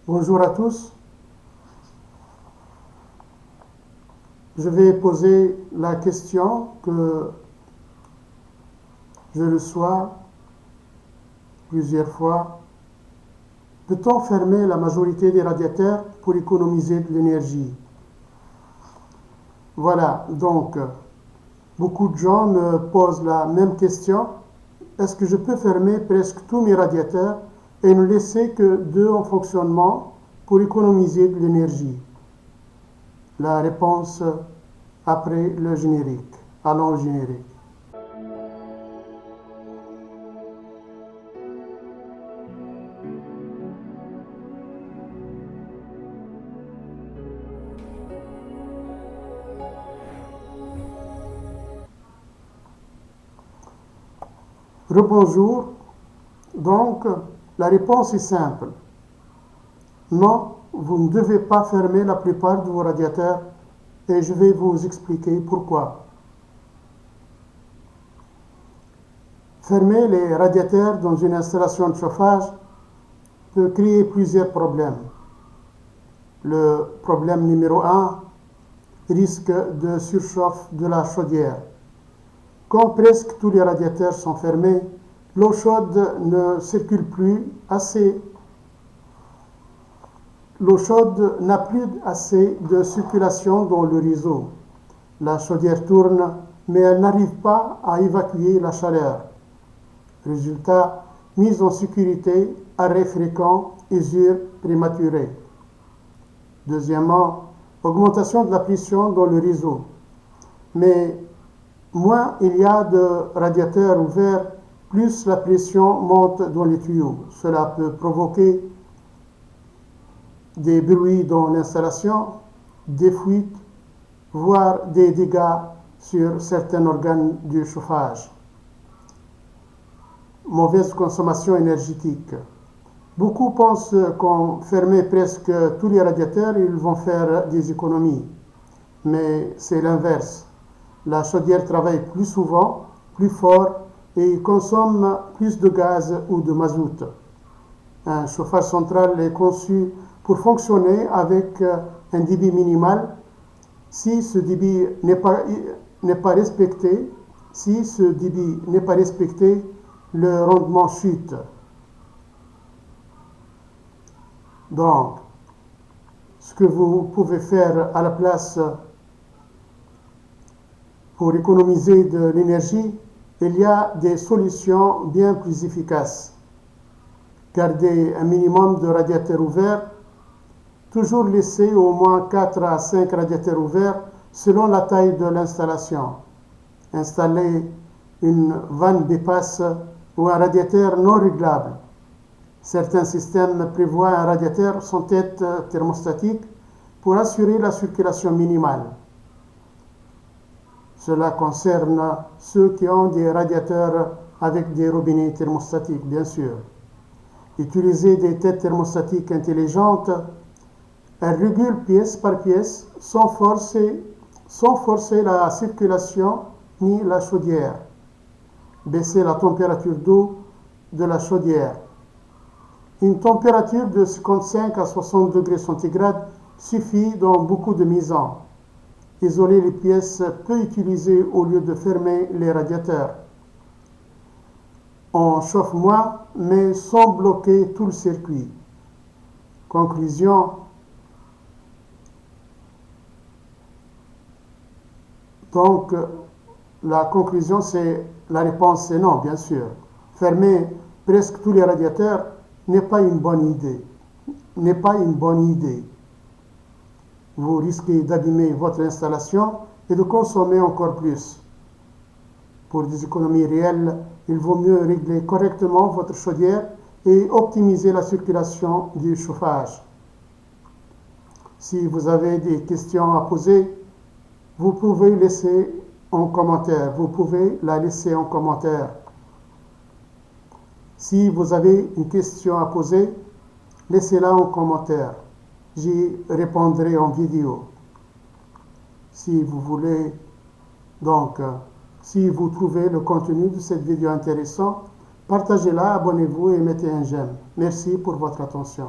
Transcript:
Bonjour à tous. Je vais poser la question que je reçois plusieurs fois. Peut-on fermer la majorité des radiateurs pour économiser de l'énergie? Voilà, donc beaucoup de gens me posent la même question. Est-ce que je peux fermer presque tous mes radiateurs et ne laisser que 2 en fonctionnement pour économiser de l'énergie? La réponse après le générique. Allons au générique. Rebonjour. Donc, la réponse est simple. Non, vous ne devez pas fermer la plupart de vos radiateurs et je vais vous expliquer pourquoi. Fermer les radiateurs dans une installation de chauffage peut créer plusieurs problèmes. Le problème numéro 1, risque de surchauffe de la chaudière. Quand presque tous les radiateurs sont fermés, l'eau chaude ne circule plus assez. L'eau chaude n'a plus assez de circulation dans le réseau. La chaudière tourne, mais elle n'arrive pas à évacuer la chaleur. Résultat, mise en sécurité, arrêt fréquent, usure prématurée. Deuxièmement, augmentation de la pression dans le réseau. Mais moins il y a de radiateurs ouverts, plus la pression monte dans les tuyaux. Cela peut provoquer des bruits dans l'installation, des fuites, voire des dégâts sur certains organes du chauffage. Mauvaise consommation énergétique. Beaucoup pensent qu'en fermant presque tous les radiateurs, ils vont faire des économies. Mais c'est l'inverse. La chaudière travaille plus souvent, plus fort et consomme plus de gaz ou de mazout. Un chauffage central est conçu pour fonctionner avec un débit minimal. Si ce débit n'est pas respecté, le rendement chute. Donc, ce que vous pouvez faire à la place pour économiser de l'énergie, il y a des solutions bien plus efficaces. Garder un minimum de radiateurs ouverts, toujours laisser au moins 4 à 5 radiateurs ouverts selon la taille de l'installation. Installer une vanne bypass ou un radiateur non réglable. Certains systèmes prévoient un radiateur sans tête thermostatique pour assurer la circulation minimale. Cela concerne ceux qui ont des radiateurs avec des robinets thermostatiques, bien sûr. Utiliser des têtes thermostatiques intelligentes. Elles régulent pièce par pièce sans forcer la circulation ni la chaudière. Baisser la température d'eau de la chaudière. Une température de 55 à 60 degrés centigrades suffit dans beaucoup de maisons. Isoler les pièces peu utilisées au lieu de fermer les radiateurs. On chauffe moins, mais sans bloquer tout le circuit. Conclusion. Donc, la conclusion, la réponse c'est non, bien sûr. Fermer presque tous les radiateurs n'est pas une bonne idée. Vous risquez d'abîmer votre installation et de consommer encore plus. Pour des économies réelles, il vaut mieux régler correctement votre chaudière et optimiser la circulation du chauffage. Si vous avez des questions à poser, vous pouvez la laisser en commentaire. Si vous avez une question à poser, laissez-la en commentaire. J'y répondrai en vidéo. Si vous voulez, donc, si vous trouvez le contenu de cette vidéo intéressant, partagez-la, abonnez-vous et mettez un j'aime. Merci pour votre attention.